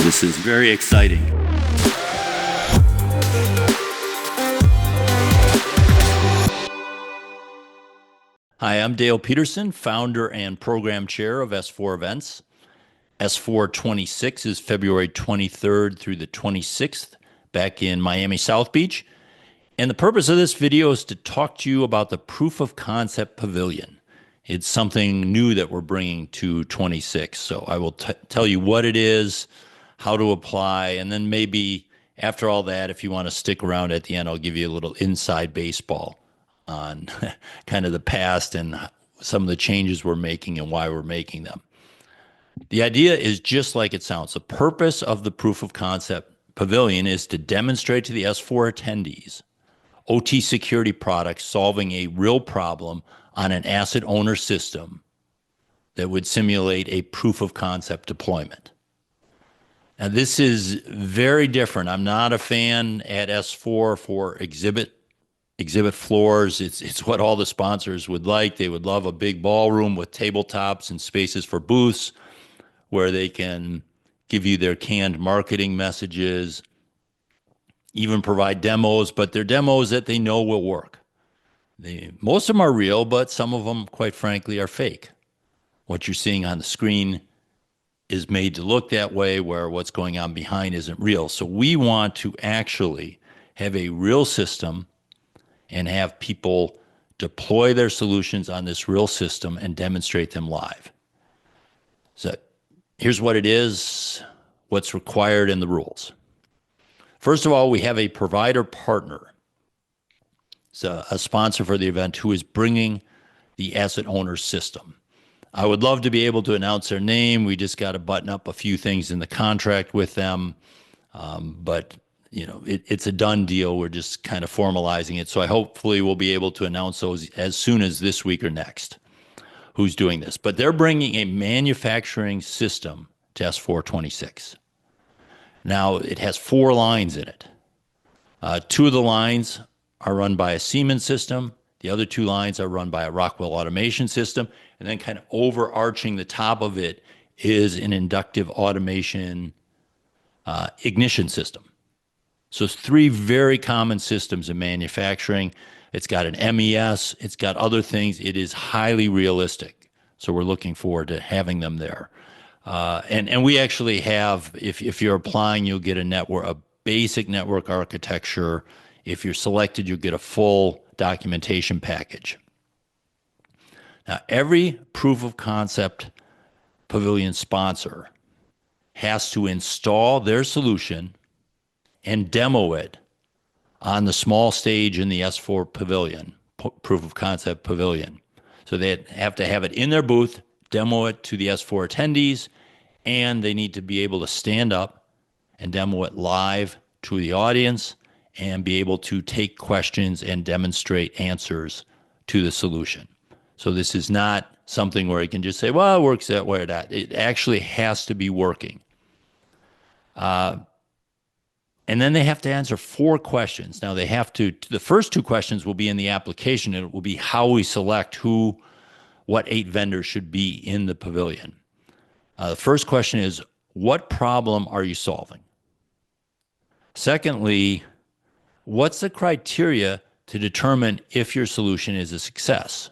This is very exciting. Hi, I'm Dale Peterson, founder and program chair of S4 Events. S4x26 is February 23rd through the 26th back in Miami South Beach. And the purpose of this video is to talk to you about the Proof of Concept Pavilion. It's something new that we're bringing to 26. So I will tell you what it is, how to apply, and then maybe after all that, if you want to stick around at the end, I'll give you a little inside baseball on kind of the past and some of the changes we're making and why we're making them. The idea is just like it sounds. The purpose of the Proof of Concept Pavilion is to demonstrate to the S4 attendees OT security products solving a real problem on an asset owner system that would simulate a proof of concept deployment. Now, this is very different. I'm not a fan at S4 for exhibit floors. It's what all the sponsors would like. They would love a big ballroom with tabletops and spaces for booths where they can give you their canned marketing messages, even provide demos, but they're demos that they know will work. Most of them are real, but some of them, quite frankly, are fake. What you're seeing on the screen is made to look that way, where what's going on behind isn't real. So we want to actually have a real system and have people deploy their solutions on this real system and demonstrate them live. So here's what it is, what's required, and the rules. First of all, we have a provider partner. It's a sponsor for the event who is bringing the asset owner system. I would love to be able to announce their name. We just got to button up a few things in the contract with them. But you know, it's a done deal. We're just kind of formalizing it. So I hopefully will be able to announce those as soon as this week or next, who's doing this. But they're bringing a manufacturing system to S426. Now, it has 4 lines in it. 2 of the lines are run by a Siemens system. The other 2 lines are run by a Rockwell automation system. And then kind of overarching the top of it is an inductive automation ignition system. So it's 3 very common systems in manufacturing. It's got an MES. It's got other things. It is highly realistic. So we're looking forward to having them there. And we actually have, if you're applying, you'll get a basic network architecture. If you're selected, you'll get a full documentation package. Now, every proof of concept pavilion sponsor has to install their solution and demo it on the small stage in the S4 Pavilion, proof of concept pavilion. So they have to have it in their booth, demo it to the S4 attendees, and they need to be able to stand up and demo it live to the audience and be able to take questions and demonstrate answers to the solution. So this is not something where you can just say, well, it works that way or that. It actually has to be working. And then they have to answer 4 questions. Now the first 2 questions will be in the application, and it will be how we select what 8 vendors should be in the pavilion. The first question is, what problem are you solving? Secondly, what's the criteria to determine if your solution is a success?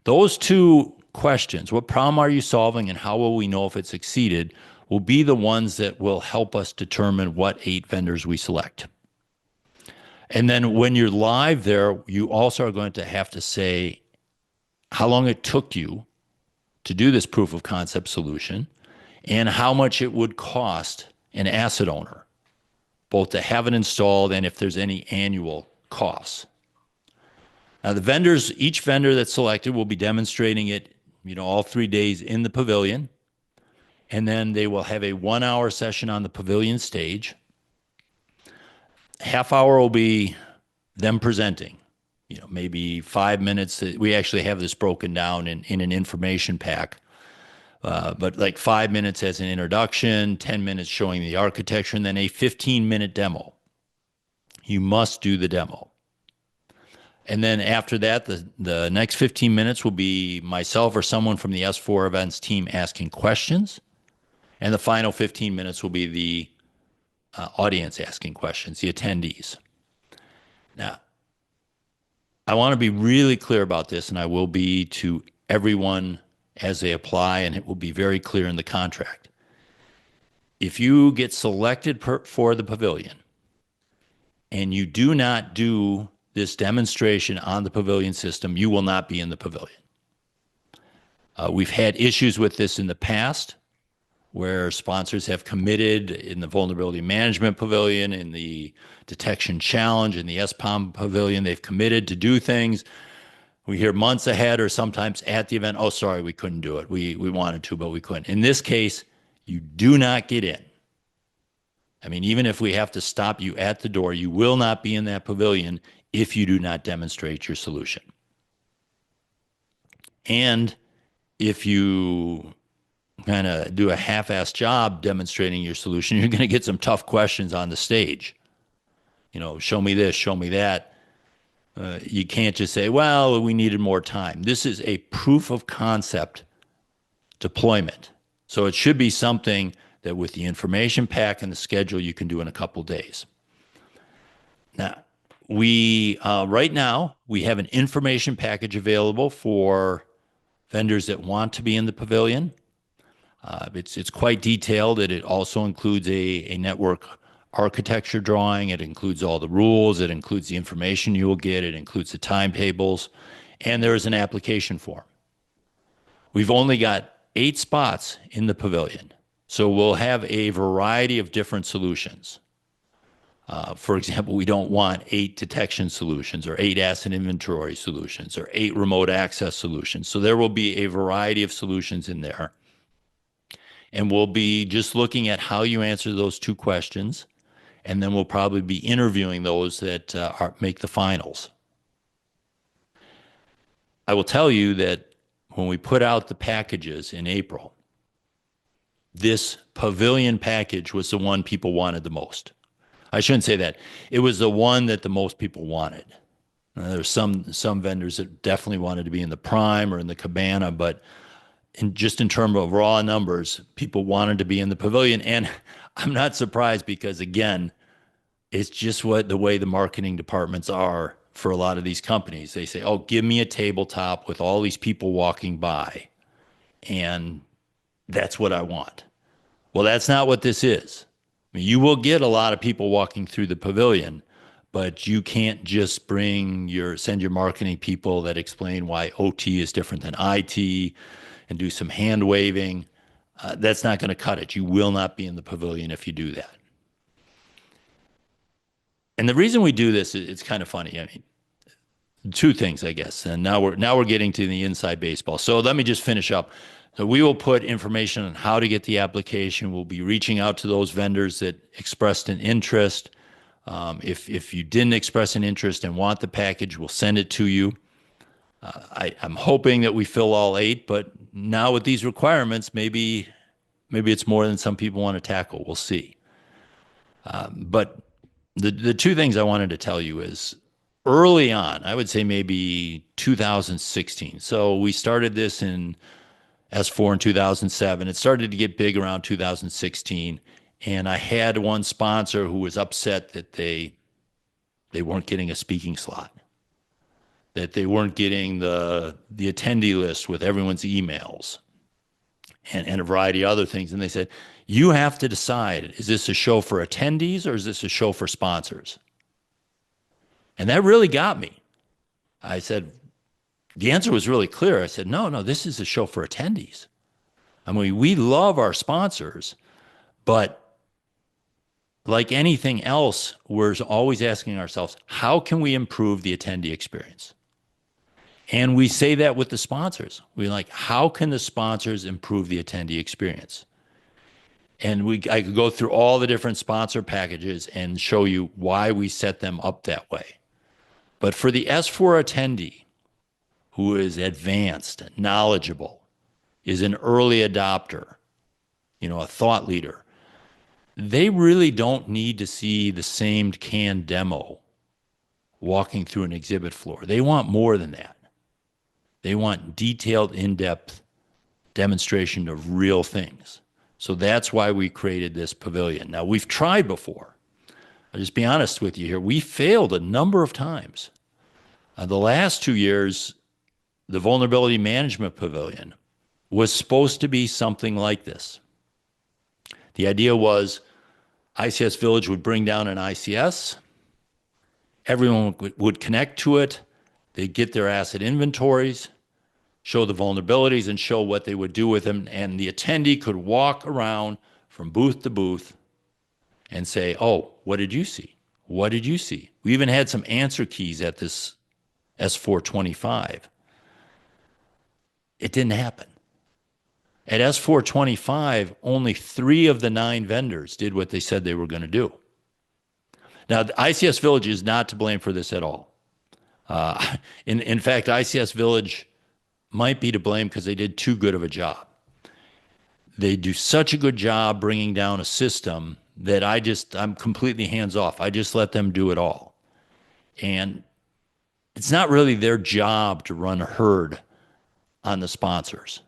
Those 2 questions, what problem are you solving and how will we know if it succeeded, will be the ones that will help us determine what 8 vendors we select. And then when you're live there, you also are going to have to say how long it took you to do this proof of concept solution and how much it would cost an asset owner, both to have it installed and if there's any annual costs. Now each vendor that's selected will be demonstrating it, all 3 days in the pavilion. And then they will have a 1-hour session on the pavilion stage. Half hour will be them presenting, maybe 5 minutes. We actually have this broken down in an information pack. But like 5 minutes as an introduction, 10 minutes showing the architecture, and then a 15-minute demo. You must do the demo. And then after that, the next 15 minutes will be myself or someone from the S4 events team asking questions. And the final 15 minutes will be the audience asking questions, the attendees. Now, I want to be really clear about this, and I will be to everyone as they apply, and it will be very clear in the contract. If you get selected for the pavilion and you do not do this demonstration on the pavilion system, you will not be in the pavilion. We've had issues with this in the past where sponsors have committed in the vulnerability management pavilion, in the detection challenge, in the SPOM pavilion, they've committed to do things. We hear months ahead or sometimes at the event, oh, sorry, we couldn't do it. We wanted to, but we couldn't. In this case, you do not get in. I mean, even if we have to stop you at the door, you will not be in that pavilion if you do not demonstrate your solution. And if you kind of do a half-assed job demonstrating your solution, you're going to get some tough questions on the stage. You know, show me this, show me that. You can't just say, well, we needed more time. This is a proof of concept deployment. So it should be something that with the information pack and the schedule, you can do in a couple days. Now, right now, we have an information package available for vendors that want to be in the pavilion. It's quite detailed. It also includes a network architecture drawing. It includes all the rules. It includes the information you will get. It includes the timetables. And there is an application form. We've only got 8 spots in the pavilion. So we'll have a variety of different solutions. For example, we don't want 8 detection solutions or 8 asset inventory solutions or 8 remote access solutions. So there will be a variety of solutions in there. And we'll be just looking at how you answer those 2 questions. And then we'll probably be interviewing those that make the finals. I will tell you that when we put out the packages in April, this pavilion package was the one people wanted the most. I shouldn't say that. It was the one that the most people wanted. There's some vendors that definitely wanted to be in the Prime or in the Cabana, but in terms of raw numbers, people wanted to be in the pavilion. And I'm not surprised because, again, it's just the way the marketing departments are for a lot of these companies. They say, oh, give me a tabletop with all these people walking by, and that's what I want. Well, that's not what this is. I mean, you will get a lot of people walking through the pavilion, but you can't just send your marketing people that explain why OT is different than IT and do some hand waving. That's not going to cut it. You will not be in the pavilion if you do that. And the reason we do this, it's kind of funny. I mean, 2 things, I guess. And now we're getting to the inside baseball. So let me just finish up. So we will put information on how to get the application. We'll be reaching out to those vendors that expressed an interest. If you didn't express an interest and want the package, we'll send it to you. I'm hoping that we fill all 8, but now with these requirements, maybe it's more than some people want to tackle. We'll see. But the 2 things I wanted to tell you is early on, I would say maybe 2016. So we started this in S4 in 2007. It started to get big around 2016. And I had one sponsor who was upset that they weren't getting a speaking slot, that they weren't getting the attendee list with everyone's emails and a variety of other things. And they said, you have to decide, is this a show for attendees or is this a show for sponsors? And that really got me. I said, the answer was really clear. I said, no, this is a show for attendees. I mean, we love our sponsors, but like anything else, we're always asking ourselves, how can we improve the attendee experience? And we say that with the sponsors. We're like, how can the sponsors improve the attendee experience? And I could go through all the different sponsor packages and show you why we set them up that way. But for the S4 attendee, who is advanced, knowledgeable, is an early adopter, a thought leader, they really don't need to see the same canned demo walking through an exhibit floor. They want more than that. They want detailed, in-depth demonstration of real things. So that's why we created this pavilion. Now, we've tried before. I'll just be honest with you here. We failed a number of times. The last 2 years, the Vulnerability Management Pavilion was supposed to be something like this. The idea was ICS Village would bring down an ICS. Everyone would connect to it. They'd get their asset inventories, show the vulnerabilities, and show what they would do with them. And the attendee could walk around from booth to booth and say, oh, what did you see? What did you see? We even had some answer keys at this S425. It didn't happen. At S425, only 3 of the 9 vendors did what they said they were going to do. Now, the ICS Village is not to blame for this at all. In fact, ICS Village might be to blame because they did too good of a job. They do such a good job bringing down a system that I'm completely hands off. I just let them do it all. And it's not really their job to run a herd on the sponsors.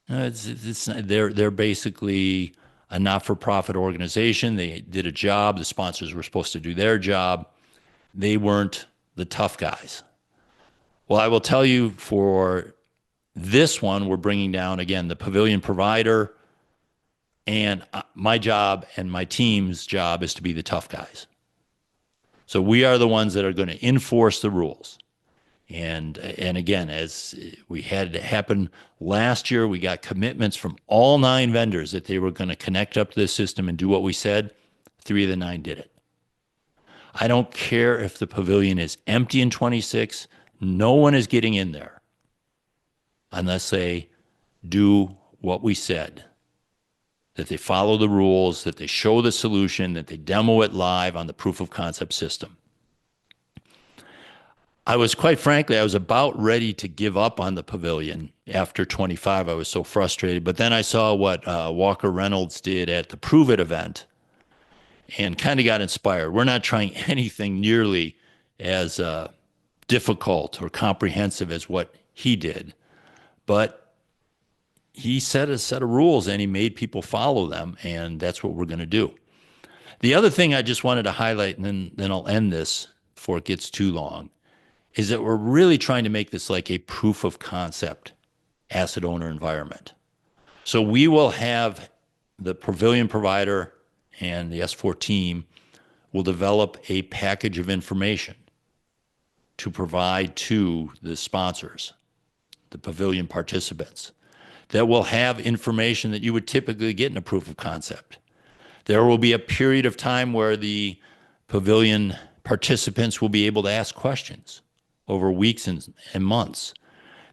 They're basically a not-for-profit organization. They did a job. The sponsors were supposed to do their job. They weren't the tough guys. Well, I will tell you, for this one, we're bringing down, again, the pavilion provider, and my job and my team's job is to be the tough guys. So we are the ones that are going to enforce the rules. And again, as we had it happen last year, we got commitments from all 9 vendors that they were going to connect up to this system and do what we said. 3 of the 9 did it. I don't care if the pavilion is empty in 26. No one is getting in there unless they do what we said, that they follow the rules, that they show the solution, that they demo it live on the proof of concept system. Quite frankly, I was about ready to give up on the pavilion after 25. I was so frustrated. But then I saw what Walker Reynolds did at the Prove It event and kind of got inspired. We're not trying anything nearly as difficult or comprehensive as what he did. But he set a set of rules and he made people follow them. And that's what we're going to do. The other thing I just wanted to highlight, and then I'll end this before it gets too long, is that we're really trying to make this like a proof of concept asset owner environment. So we will have the pavilion provider and the S4 team will develop a package of information to provide to the sponsors, the pavilion participants, that will have information that you would typically get in a proof of concept. There will be a period of time where the pavilion participants will be able to ask questions over weeks and months.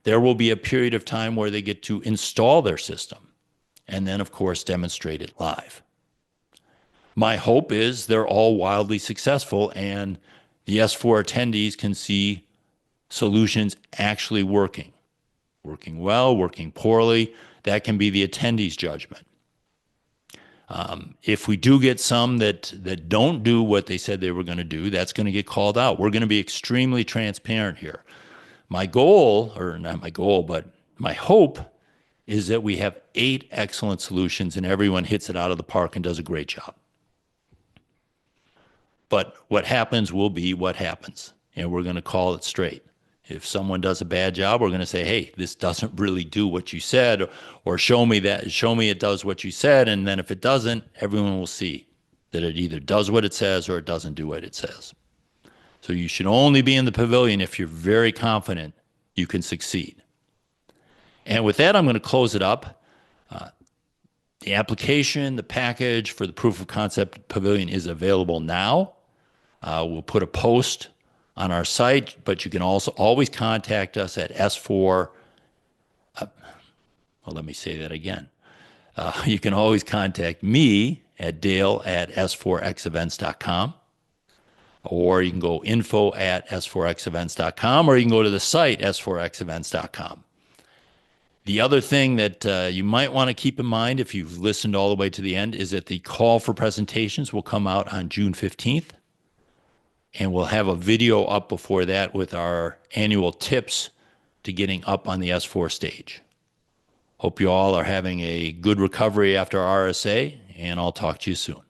There will be a period of time where they get to install their system and then, of course, demonstrate it live. My hope is they're all wildly successful and the S4 attendees can see solutions actually working well, working poorly. That can be the attendees' judgment. If we do get some that don't do what they said they were going to do, that's going to get called out. We're going to be extremely transparent here. My goal, or not my goal, but my hope is that we have 8 excellent solutions and everyone hits it out of the park and does a great job. But what happens will be what happens, and we're going to call it straight. If someone does a bad job, we're going to say, hey, this doesn't really do what you said, or show me it does what you said. And then if it doesn't, everyone will see that it either does what it says or it doesn't do what it says. So you should only be in the pavilion if you're very confident you can succeed. And with that, I'm going to close it up. The application, the package for the proof of concept pavilion is available now. We'll put a post on our site, but you can also always contact us at S4. Let me say that again. You can always contact me at dale@s4xevents.com, or you can go info@s4xevents.com, or you can go to the site s4xevents.com. The other thing that you might want to keep in mind if you've listened all the way to the end is that the call for presentations will come out on June 15th. And we'll have a video up before that with our annual tips to getting up on the S4 stage. Hope you all are having a good recovery after RSA, and I'll talk to you soon.